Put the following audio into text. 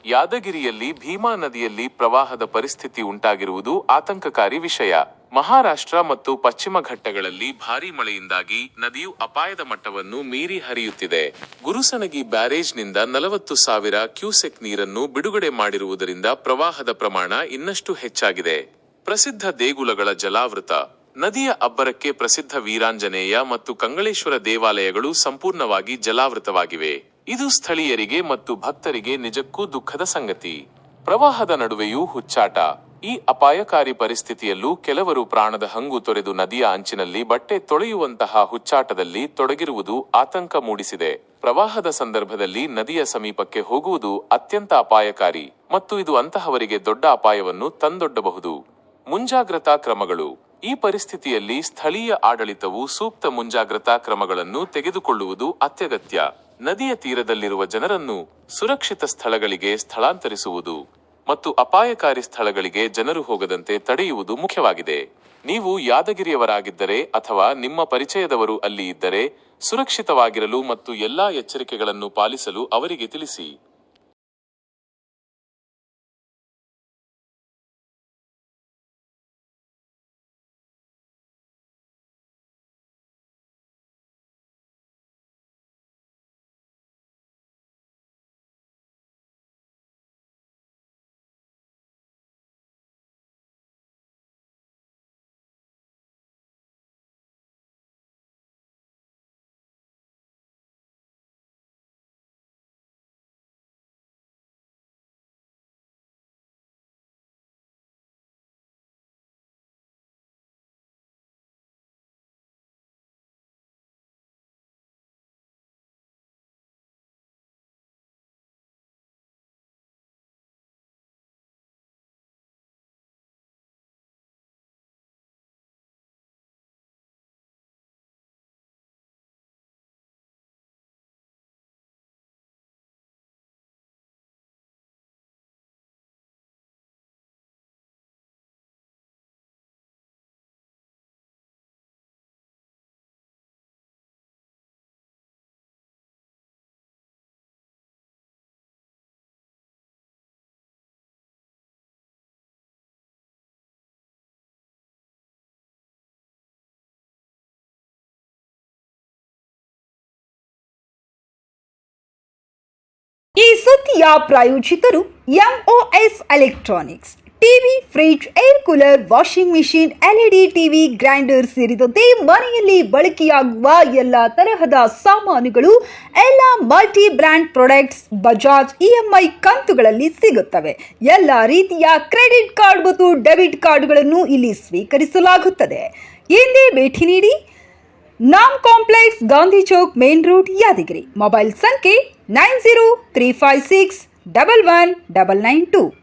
ಯಾದಗಿರಿಯಲ್ಲಿ ಭೀಮಾ ನದಿಯಲ್ಲಿ ಪ್ರವಾಹದ ಪರಿಸ್ಥಿತಿ ಉಂಟಾಗಿರುವುದು ಆತಂಕಕಾರಿ ವಿಷಯ. ಮಹಾರಾಷ್ಟ್ರ ಮತ್ತು ಪಶ್ಚಿಮ ಘಟ್ಟಗಳಲ್ಲಿ ಭಾರೀ ಮಳೆಯಿಂದಾಗಿ ನದಿಯು ಅಪಾಯದ ಮಟ್ಟವನ್ನು ಮೀರಿ ಹರಿಯುತ್ತಿದೆ. ಗುರುಸಣಗಿ ಬ್ಯಾರೇಜ್ನಿಂದ 40,000 ಕ್ಯೂಸೆಕ್ ನೀರನ್ನು ಬಿಡುಗಡೆ ಮಾಡಿರುವುದರಿಂದ ಪ್ರವಾಹದ ಪ್ರಮಾಣ ಇನ್ನಷ್ಟು ಹೆಚ್ಚಾಗಿದೆ. ಪ್ರಸಿದ್ಧ ದೇಗುಲಗಳ ಜಲಾವೃತ. ನದಿಯ ಅಬ್ಬರಕ್ಕೆ ಪ್ರಸಿದ್ಧ ವೀರಾಂಜನೇಯ ಮತ್ತು ಕಂಗಳೇಶ್ವರ ದೇವಾಲಯಗಳು ಸಂಪೂರ್ಣವಾಗಿ ಜಲಾವೃತವಾಗಿವೆ. ಇದು ಸ್ಥಳೀಯರಿಗೆ ಮತ್ತು ಭಕ್ತರಿಗೆ ನಿಜಕ್ಕೂ ದುಃಖದ ಸಂಗತಿ. ಪ್ರವಾಹದ ನಡುವೆಯೂ ಹುಚ್ಚಾಟ. ಈ ಅಪಾಯಕಾರಿ ಪರಿಸ್ಥಿತಿಯಲ್ಲೂ ಕೆಲವರು ಪ್ರಾಣದ ಹಂಗು ತೊರೆದು ನದಿಯ ಅಂಚಿನಲ್ಲಿ ಬಟ್ಟೆ ತೊಳೆಯುವಂತಹ ಹುಚ್ಚಾಟದಲ್ಲಿ ತೊಡಗಿರುವುದು ಆತಂಕ ಮೂಡಿಸಿದೆ. ಪ್ರವಾಹದ ಸಂದರ್ಭದಲ್ಲಿ ನದಿಯ ಸಮೀಪಕ್ಕೆ ಹೋಗುವುದು ಅತ್ಯಂತ ಅಪಾಯಕಾರಿ ಮತ್ತು ಇದು ಅಂತಹವರಿಗೆ ದೊಡ್ಡ ಅಪಾಯವನ್ನು ತಂದೊಡ್ಡಬಹುದು. ಮುಂಜಾಗ್ರತಾ ಕ್ರಮಗಳು. ಈ ಪರಿಸ್ಥಿತಿಯಲ್ಲಿ ಸ್ಥಳೀಯ ಆಡಳಿತವು ಸೂಕ್ತ ಮುಂಜಾಗ್ರತಾ ಕ್ರಮಗಳನ್ನು ತೆಗೆದುಕೊಳ್ಳುವುದು ಅತ್ಯಗತ್ಯ. ನದಿಯ ತೀರದಲ್ಲಿರುವ ಜನರನ್ನು ಸುರಕ್ಷಿತ ಸ್ಥಳಗಳಿಗೆ ಸ್ಥಳಾಂತರಿಸುವುದು ಮತ್ತು ಅಪಾಯಕಾರಿ ಸ್ಥಳಗಳಿಗೆ ಜನರು ಹೋಗದಂತೆ ತಡೆಯುವುದು ಮುಖ್ಯವಾಗಿದೆ. ನೀವು ಯಾದಗಿರಿಯವರಾಗಿದ್ದರೆ ಅಥವಾ ನಿಮ್ಮ ಪರಿಚಯದವರು ಅಲ್ಲಿ ಇದ್ದರೆ ಸುರಕ್ಷಿತವಾಗಿರಲು ಮತ್ತು ಎಲ್ಲಾ ಎಚ್ಚರಿಕೆಗಳನ್ನು ಪಾಲಿಸಲು ಅವರಿಗೆ ತಿಳಿಸಿ. ಈ ಸುದ್ದಿಯ ಪ್ರಾಯೋಜಕರು MOS electronics. TV, fridge, air cooler, washing machine, LED TV, grinder ಸೇರಿದಂತೆ ಮನೆಯಲ್ಲಿ ಬಳಕೆಯಾಗುವ ಎಲ್ಲ ತರಹದ ಸಾಮಾನುಗಳು, ಎಲ್ಲ multi brand products Bajaj EMI ಕಂತುಗಳಲ್ಲಿ ಸಿಗುತ್ತವೆ. ಎಲ್ಲ ರೀತಿಯ ಕ್ರೆಡಿಟ್ ಕಾರ್ಡ್ ಮತ್ತು ಡೆಬಿಟ್ ಕಾರ್ಡ್ಗಳನ್ನು ಇಲ್ಲಿ ಸ್ವೀಕರಿಸಲಾಗುತ್ತದೆ. ಎಂದೇ ಭೇಟಿ ನೀಡಿ. ನಾಮ್ complex, Gandhi Chowk, main road, Yadgiri. Mobile ಸಂಖ್ಯೆ 9035611992.